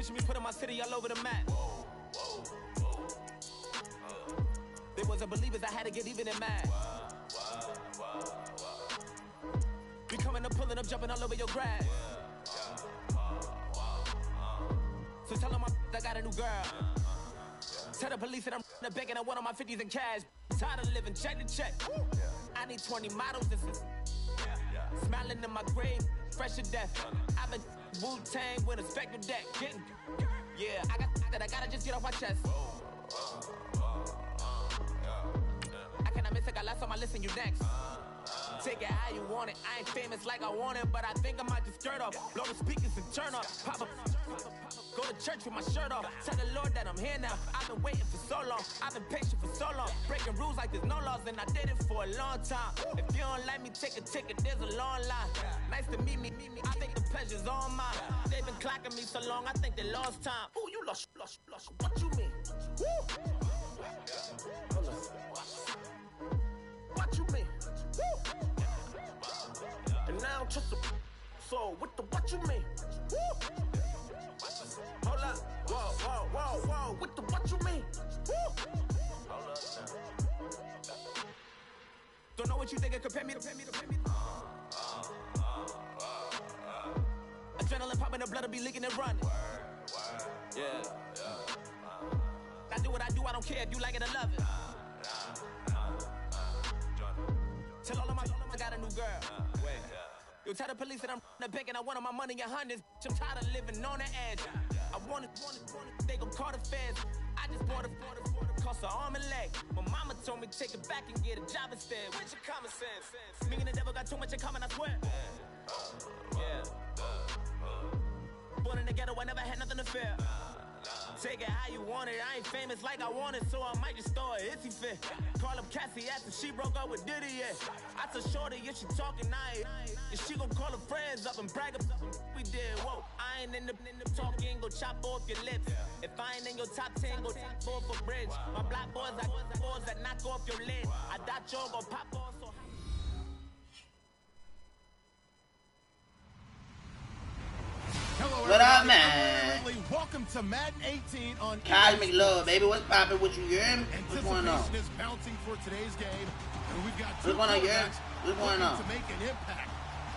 Picture me putting my city all over the map. They wasn't believers, I had to get even and mad. We coming up, pulling up, jumping all over your grass. So tell them I got a new girl. Tell the police that I'm the bank and I want all my 50s in cash. Tired of living check to check. I need 20 models. This is smiling in my grave, fresh to death. I've been Wu-Tang with a spectral deck. Getting, yeah, I gotta just get off my chest. I cannot miss it, got last on my list and you next. Take it how you want it. I ain't famous like I want it, but I think I might just skirt off. Blow the speakers and turn up. Pop up. Go to church with my shirt off. Tell the Lord that I'm here now. I've been waiting for so long. I've been patient for so long. Breaking rules like there's no laws, and I did it for a long time. If you don't like me, take a ticket. There's a long line. Nice to meet me. I think the pleasure's all mine. They've been clocking me so long, I think they lost time. Ooh, you lost. What you mean? Woo! What you mean? Woo! And now I'm just a so with the what you mean? Woo! Hold up, whoa, with the what you mean? Woo! Hold up now. Don't know what you think it compare me to. Adrenaline popping, the blood will be leaking and running. Yeah. I do what I do, I don't care if you like it or love it. Tell all of my I got a new girl. Wait. You tell the police that I'm the bank and I want all my money in hundreds. I'm tired of living on the edge. I want it, they gon' call the feds. I just bought it, cost an arm and leg. My mama told me take it back and get a job instead. Where's your common sense? Me and the devil got too much in common, I swear. Yeah. Born in the ghetto, I never had nothing to fear. Take it how you want it. I ain't famous like I want it, so I might just throw a hissy fit. Call up Cassie after she broke up with Diddy, yeah. I told Shorty if she talking, I ain't. If she gon' call her friends up and brag about we did. Whoa, I ain't in the talking, go chop off your lips. If I ain't in your top 10, go top 4 for bridge. My black boys, I boys that knock off your lid. I thought y'all gon' pop off so. Hello, what up, man? Welcome to Madden 18 on Kyle McLove, baby. What's poppin' with you, you hear me? What's going on? Is bouncing for today's game, and we've got what's going on, you hear? What's going on? To make an impact.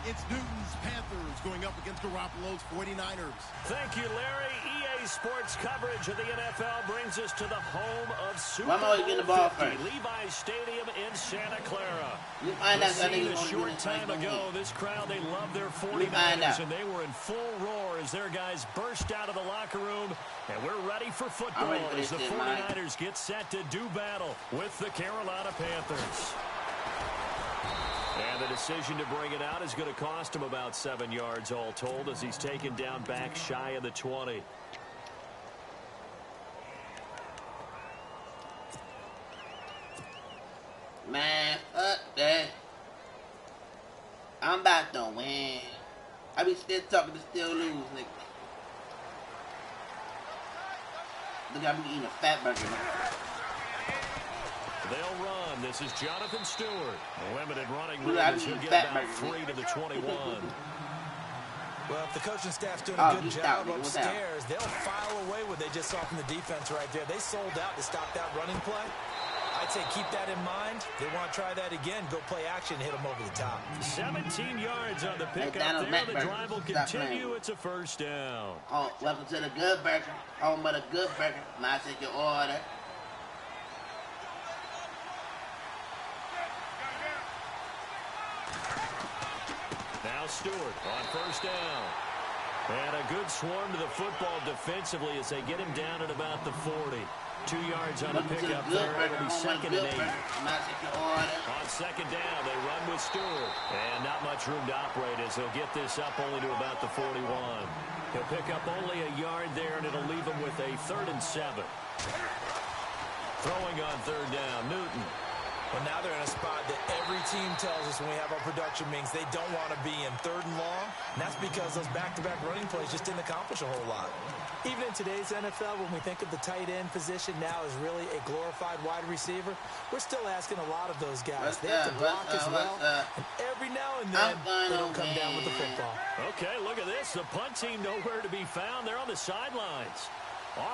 It's Newton's Panthers going up against Garoppolo's 49ers. Thank you, Larry. EA Sports coverage of the NFL brings us to the home of Super Bowl 50, Levi's Stadium in Santa Clara. A short time ago, this crowd, they love their 49ers, and they were in full roar as their guys burst out of the locker room. And we're ready for football as the 49ers get set to do battle with the Carolina Panthers. And the decision to bring it out is going to cost him about 7 yards all told as he's taken down back shy of the 20. Man, fuck that. I'm about to win. I be still talking to still lose, nigga. Look, I be eating a fat burger, man. They'll run. This is Jonathan Stewart. Limited running room as he'll get about 3 to the 21. Well, if the coaching staff's doing a good job upstairs, they'll file away what they just saw from the defense right there. They sold out to stop that running play. I'd say keep that in mind. They want to try that again. Go play action and hit them over the top. 17 yards on the pickup there. The drive will continue. It's a first down. Oh, welcome to the Good Burger. Home of the Good Burger. Might take your order. Now Stewart on first down. And a good swarm to the football defensively as they get him down at about the 40. 2 yards on the pickup there. It'll be 2nd and 8. On 2nd down, they run with Stewart. And not much room to operate as he'll get this up only to about the 41. He'll pick up only a yard there, and it'll leave him with a 3rd and 7. Throwing on 3rd down, Newton. Well, now they're in a spot that every team tells us when we have our production meetings they don't want to be in, 3rd and long. And that's because those back-to-back running plays just didn't accomplish a whole lot. Even in today's NFL, when we think of the tight end position now as really a glorified wide receiver, we're still asking a lot of those guys. They have to block as well, and every now and then they don't come down with the football. Okay, look at this. The punt team nowhere to be found. They're on the sidelines.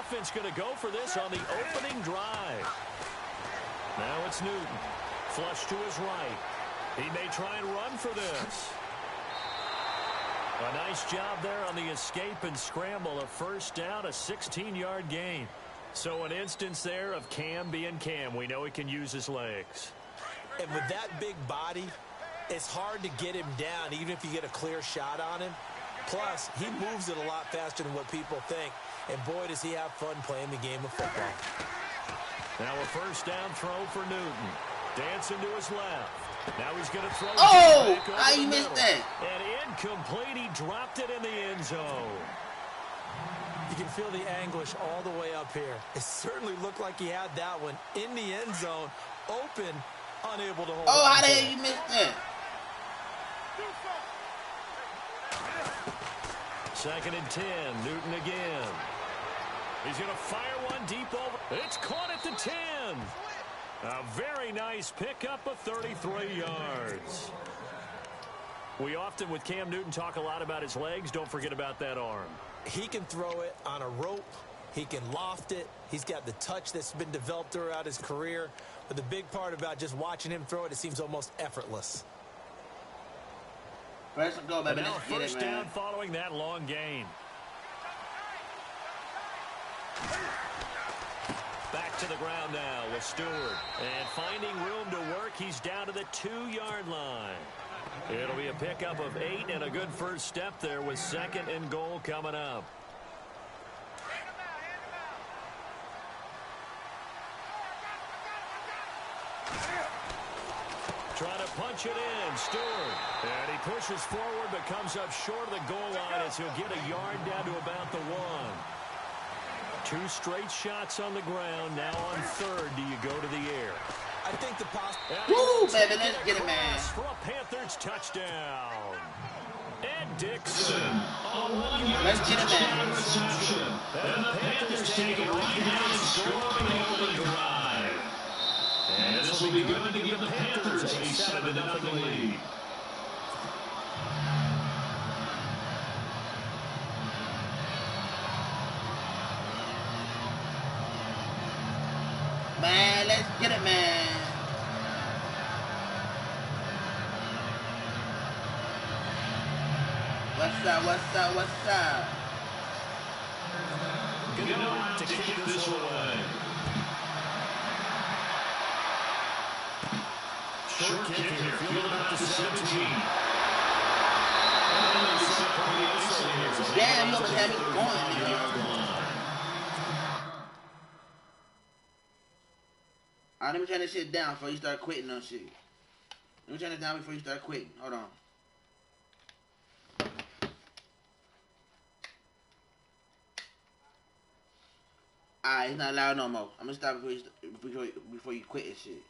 Offense going to go for this on the opening drive. Now it's Newton. Flush to his right. He may try and run for this. A nice job there on the escape and scramble. A first down, a 16-yard gain. So an instance there of Cam being Cam. We know he can use his legs. And with that big body, it's hard to get him down, even if you get a clear shot on him. Plus, he moves it a lot faster than what people think. And boy, does he have fun playing the game of football. Now a first down throw for Newton. Dancing to his left. Now he's going to throw. Oh, how you missed that? And incomplete. He dropped it in the end zone. You can feel the anguish all the way up here. It certainly looked like he had that one in the end zone, open, unable to hold. Oh, how the hell you missed that? 2nd and 10. Newton again. He's going to fire one deep over. It's caught at the 10. A very nice pickup of 33 yards. We often, with Cam Newton, talk a lot about his legs. Don't forget about that arm. He can throw it on a rope. He can loft it. He's got the touch that's been developed throughout his career. But the big part about just watching him throw it, it seems almost effortless. Let's go, baby. Now Let's get first it, man. down following that long gain. Back to the ground now with Stewart. And finding room to work, he's down to the 2-yard line. It'll be a pickup of 8 and a good first step there with 2nd and goal coming up. Trying to punch it in, Stewart. And he pushes forward but comes up short of the goal line as he'll get a yard down to about the 1. 2 straight shots on the ground. Now on 3rd, do you go to the air? I think the Woo, baby, let's get it, man. For a Panthers touchdown. Ed Dixon. Let's get it, man. And the Panthers take it right down and score on the opening drive. And this will be good to give the Panthers a 7-0 lead. Man, let's get it, man. What's up, what's up, what's up? Good enough to kick this away. Short kick here, fielded about the 17. Damn, you almost had me going, nigga. Alright, let me turn this shit down before you start quitting on shit. Let me turn it down before you start quitting. Hold on. Alright, it's not loud no more. I'm gonna stop before you quit this shit.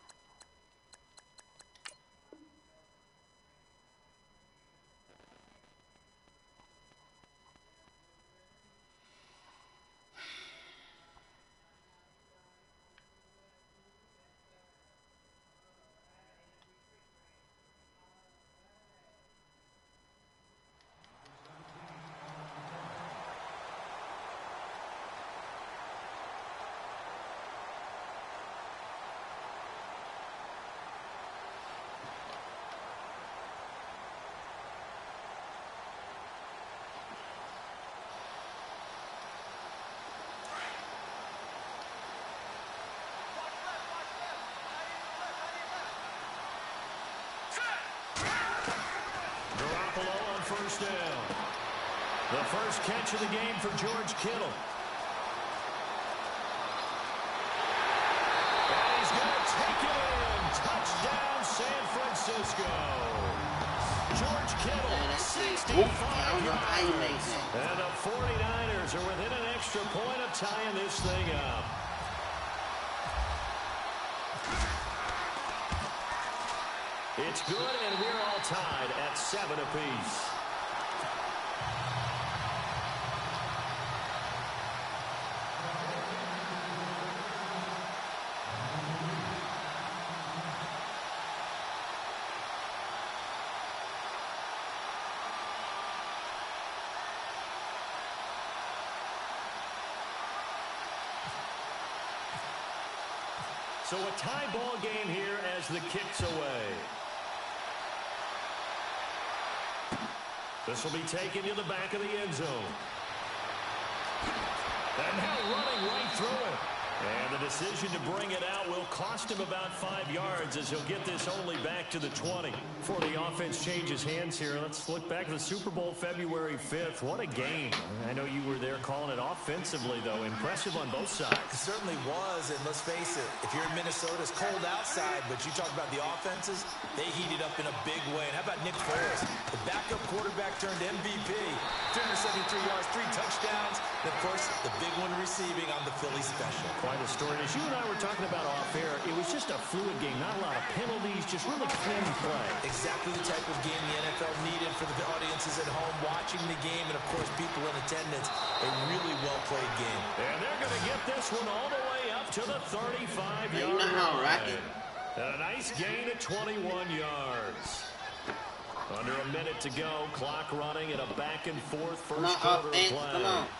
First down. The first catch of the game for George Kittle. And he's going to take it in. Touchdown, San Francisco. George Kittle, 65 yards. And the 49ers are within an extra point of tying this thing up. It's good, and we're all tied at 7 apiece. So a tie ball game here as the kick's away. This will be taken to the back of the end zone. And now running right through it. And the decision to bring it out will cost him about 5 yards as he'll get this only back to the 20. Before the offense changes hands here, let's look back at the Super Bowl February 5th. What a game. I know you were there calling it offensively, though. Impressive on both sides. It certainly was, and let's face it, if you're in Minnesota, it's cold outside, but you talk about the offenses, they heated up in a big way. And how about Nick Foles, the backup quarterback turned MVP, 373 yards, 3 touchdowns, and of course, the big one receiving on the Philly special. Quite a story. As you and I were talking about off air, it was just a fluid game. Not a lot of penalties, just really clean play. Exactly the type of game the NFL needed for the audiences at home watching the game, and of course, people in attendance. A really well-played game. And they're going to get this one all the way up to the 35-yard line. And a nice gain of 21 yards. Under a minute to go. Clock running at a back-and-forth first quarter of play.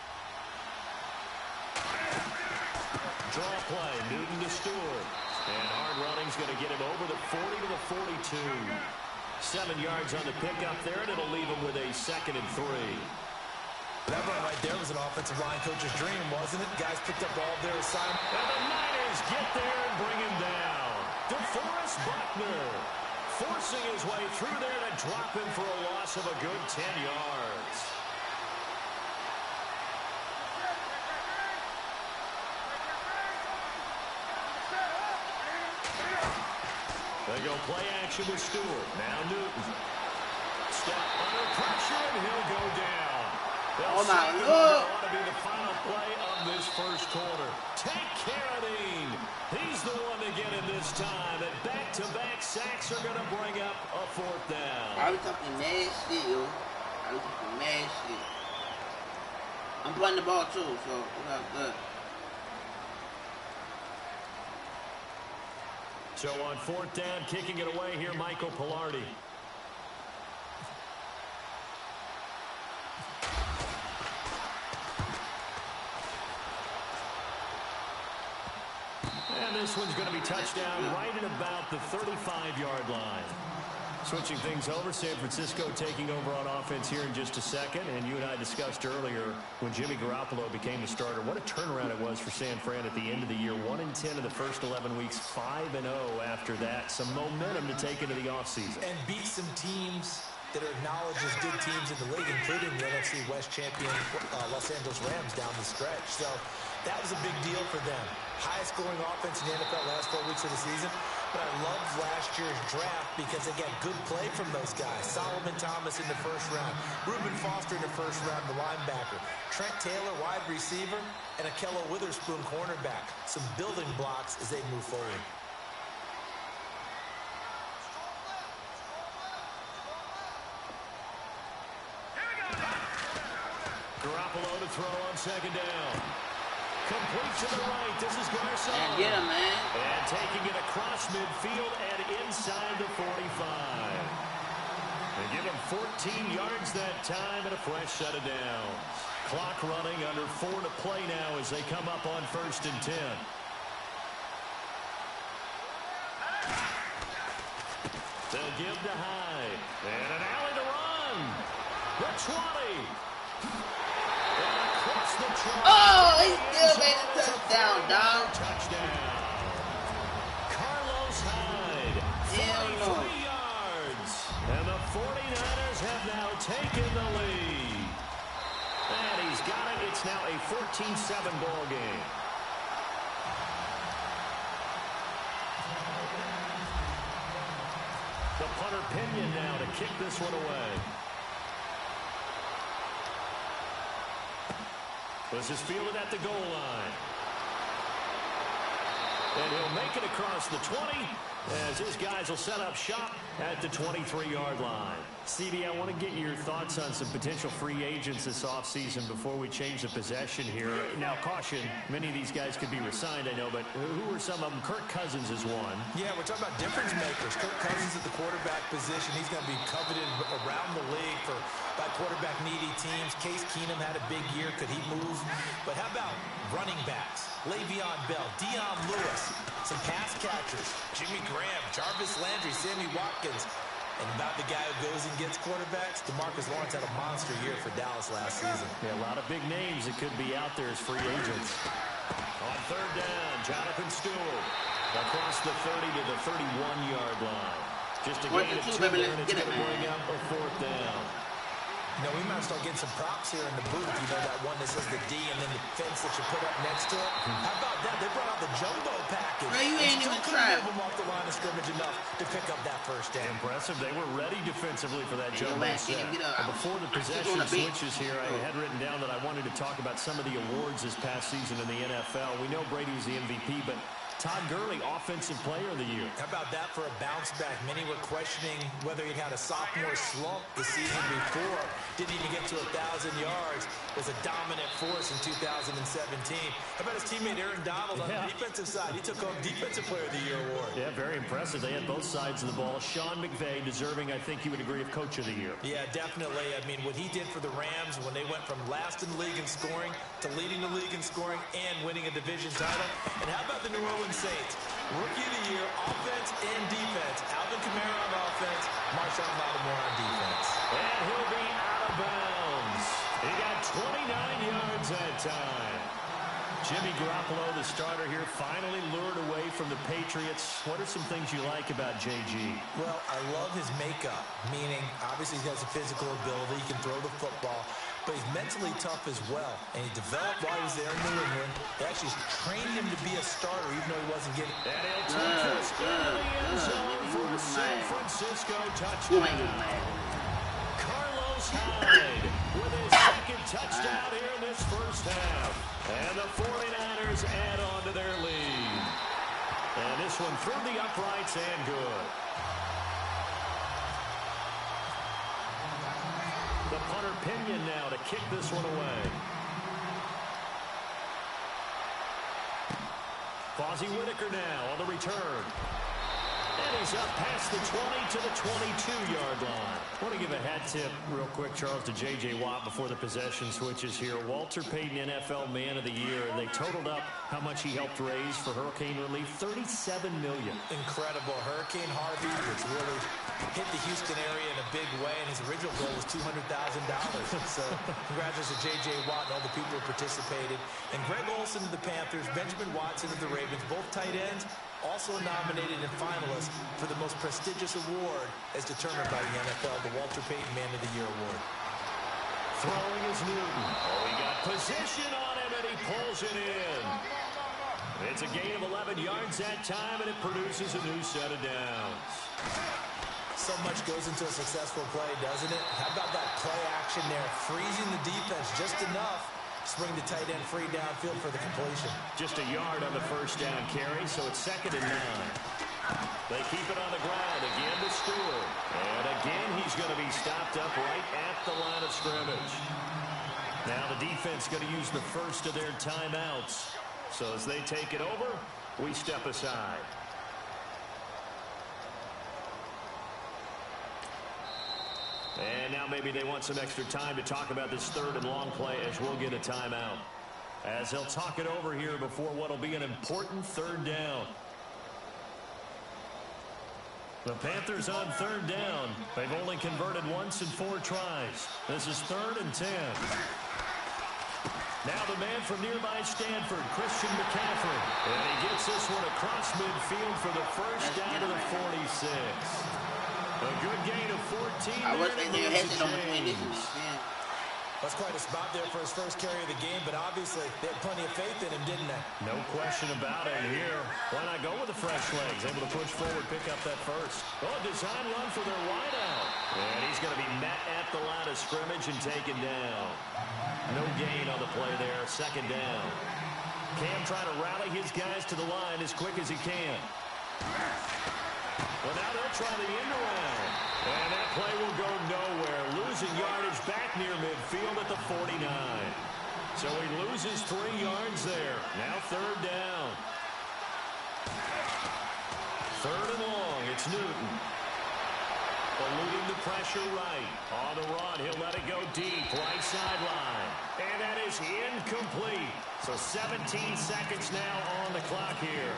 Draw play, Newton to Stewart. And hard running's going to get him over the 40 to the 42. 7 yards on the pickup there, and it'll leave him with a 2nd and 3. That run right there was an offensive line coach's dream, wasn't it? Guys picked up all their assignments. And the Niners get there and bring him down. DeForest Buckner forcing his way through there to drop him for a loss of a good 10 yards. They go play action with Stewart. Now Newton. Step under pressure, and he'll go down. Oh, my Lord. Ought to be the final play of this first quarter. Take care of Dean. He's the one to get it this time. And back-to-back sacks are going to bring up a 4th down. I was talking mad shit, yo. I was talking mad shit. I'm playing the ball, too, so that's good. So on 4th down, kicking it away here, Michael Pilardi. And this one's going to be touchdown right at about the 35-yard line. Switching things over, San Francisco taking over on offense here in just a second. And you and I discussed earlier when Jimmy Garoppolo became the starter, what a turnaround it was for San Fran at the end of the year. 1-10 in the first 11 weeks, 5-0 after that. Some momentum to take into the offseason. And beat some teams that are acknowledged as good teams in the league, including the NFC West champion Los Angeles Rams down the stretch. So that was a big deal for them. Highest scoring offense in the NFL last 4 weeks of the season. But I loved last year's draft because, again, good play from those guys. Solomon Thomas in the first round. Reuben Foster in the first round, the linebacker. Trent Taylor, wide receiver. And Akello Witherspoon, cornerback. Some building blocks as they move forward. Garoppolo to throw on 2nd down. Complete to the right. This is Garcon. And get him, man. And taking it across midfield and inside the 45. They give him 14 yards that time and a fresh set of downs. Clock running, under 4 to play now as they come up on 1st and 10. They'll give to Hyde. And an alley to run. The 20. Oh, he still made a touchdown, dog. Touchdown. Carlos Hyde, 43 yards. And the 49ers have now taken the lead. And he's got it. It's now a 14-7 ball game. The punter Pinion now to kick this one away. This is fielded at the goal line. And he'll make it across the 20 as his guys will set up shop at the 23-yard line. CD, I want to get your thoughts on some potential free agents this offseason before we change the possession here. Now, caution, many of these guys could be re-signed, I know, but who are some of them? Kirk Cousins is one. Yeah, we're talking about difference makers. Kirk Cousins at the quarterback position. He's going to be coveted around the league by quarterback-needy teams. Case Keenum had a big year. Could he move? But how about running backs? Le'Veon Bell, Dion Lewis, some pass catchers, Jimmy Graham, Jarvis Landry, Sammy Watkins. And about the guy who goes and gets quarterbacks, DeMarcus Lawrence had a monster year for Dallas last season. Yeah, a lot of big names that could be out there as free agents. On third down, Jonathan Stewart across the 30 to the 31-yard line. Just a gain of 2 there, and it's going to bring up a fourth down. No, we might start getting some props here in the booth. You know that one that says the D and then the fence that you put up next to it? How about that? They brought out the jumbo package. Bro, you ain't even trying. Move them off the line of scrimmage enough to pick up that first down. Impressive. They were ready defensively for that jumbo set. Before the possession switches here, I had written down that I wanted to talk about some of the awards this past season in the NFL. We know Brady was the MVP, but Todd Gurley, Offensive Player of the Year. How about that for a bounce back? Many were questioning whether he'd had a sophomore slump the season before. Didn't even get to 1,000 yards. Was a dominant force in 2017. How about his teammate Aaron Donald on the defensive side? He took home Defensive Player of the Year award. Yeah, very impressive. They had both sides of the ball. Sean McVay deserving, I think you would agree, of Coach of the Year. Yeah, definitely. I mean, what he did for the Rams when they went from last in the league in scoring to leading the league in scoring and winning a division title. And how about the New Orleans Saints? Rookie of the Year, offense and defense. Alvin Kamara on offense, Marshawn Lattimore on defense. And he'll be out of bounds. He got 29 yards that time. Jimmy Garoppolo, the starter here, finally lured away from the Patriots. What are some things you like about JG? Well, I love his makeup, meaning obviously he has a physical ability. He can throw the football, but he's mentally tough as well. And he developed while he was there in New England. They actually trained him to be a starter, even though he wasn't getting it. And he'll take this in the end zone for a San Francisco touchdown. Carlos Hyde with his second touchdown here in this first half. And the 49ers add on to their lead. And this one through the uprights and good. The punter Pinion now to kick this one away. Fozzie Whitaker now on the return. And he's up past the 20 to the 22-yard line. I want to give a hat tip real quick, Charles, to J.J. Watt before the possession switches here. Walter Payton, NFL Man of the Year, and they totaled up how much he helped raise for hurricane relief, $37 million. Incredible. Hurricane Harvey, which really hit the Houston area in a big way, and his original goal was $200,000. So congratulations to J.J. Watt and all the people who participated. And Greg Olsen of the Panthers, Benjamin Watson of the Ravens, both tight ends, also nominated and finalists for the most prestigious award as determined by the NFL, the Walter Payton Man of the Year Award. Throwing is Newton. Oh, he got position on him, and he pulls it in. It's a gain of 11 yards that time, and it produces a new set of downs. So much goes into a successful play, doesn't it? How about that play action there, freezing the defense just enough to bring the tight end free downfield for the completion. Just a yard on the first down carry, so it's 2nd and 9. They keep it on the ground again to Stewart. And again, he's going to be stopped up right at the line of scrimmage. Now the defense going to use the first of their timeouts. So as they take it over, we step aside. And now maybe they want some extra time to talk about this third and long play as we'll get a timeout. As they'll talk it over here before what will be an important third down. The Panthers on third down. They've only converted once in 4 tries. This is 3rd and 10. Now the man from nearby Stanford, Christian McCaffrey. And he gets this one across midfield for the first down to the 46. A good gain of 14. I was in there hedging on between this and this. That's quite a spot there for his first carry of the game, but obviously they had plenty of faith in him, didn't they? No question about it here. Why not go with the fresh legs? Able to push forward, pick up that first. Oh, a design run for their wideout. And he's going to be met at the line of scrimmage and taken down. No gain on the play there. 2nd down. Cam trying to rally his guys to the line as quick as he can. Well, now they'll try the end around. And that play will go nowhere. Losing yardage back near midfield at the 49. So he loses 3 yards there. Now 3rd down. 3rd and long. It's Newton. Eluding the pressure right. On the run, he'll let it go deep. Right sideline. And that is incomplete. So 17 seconds now on the clock here.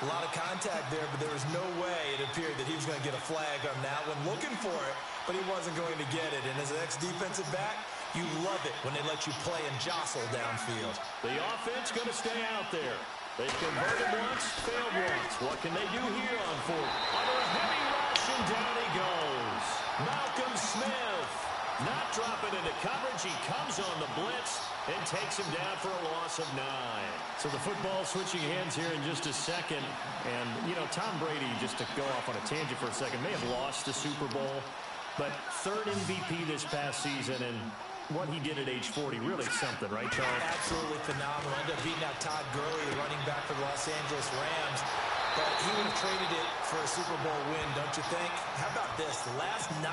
A lot of contact there, but there was no way it appeared that he was going to get a flag on that one. Looking for it, but he wasn't going to get it. And as an ex-defensive back, you love it when they let you play and jostle downfield. The offense going to stay out there. They've converted once, failed once. What can they do here on 4th? Under a heavy rush, and down he goes. Malcolm Smith not dropping into coverage. He comes on the blitz and takes him down for a loss of 9. So the football switching hands here in just a second. And, you know, Tom Brady, just to go off on a tangent for a second, may have lost the Super Bowl. But 3rd MVP this past season, and what he did at age 40, really something, right, Charles? Absolutely phenomenal. Ended up beating out Todd Gurley, the running back for the Los Angeles Rams. But he would have traded it for a Super Bowl win, don't you think? How about this? The last 9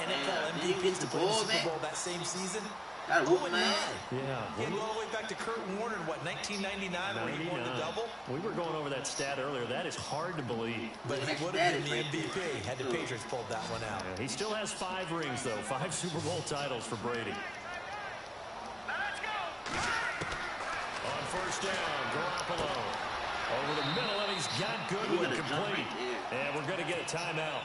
NFL MVPs to play the Super Bowl that same season? 0-9. Yeah. He went all the way back to Kurt Warner in, what, 1999 where he won the double? We were going over that stat earlier. That is hard to believe. But he would have been the MVP had the Patriots pulled that one out. Yeah, he still has 5 rings, though. 5 Super Bowl titles for Brady. Let's go! On 1st down, Garoppolo. Over the middle, and he's got Goodwin complete. And we're going to get a timeout.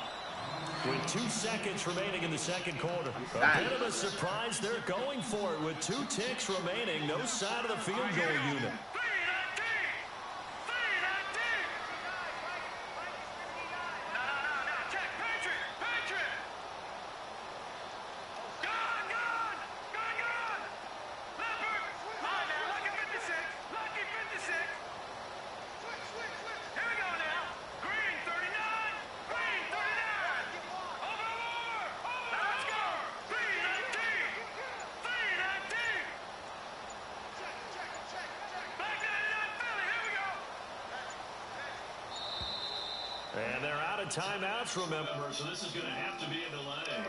With 2 seconds remaining in the 2nd quarter. A bit of a surprise. They're going for it with 2 ticks remaining. No side of the field goal unit. And they're out of timeouts, remember, so this is going to have to be a delay.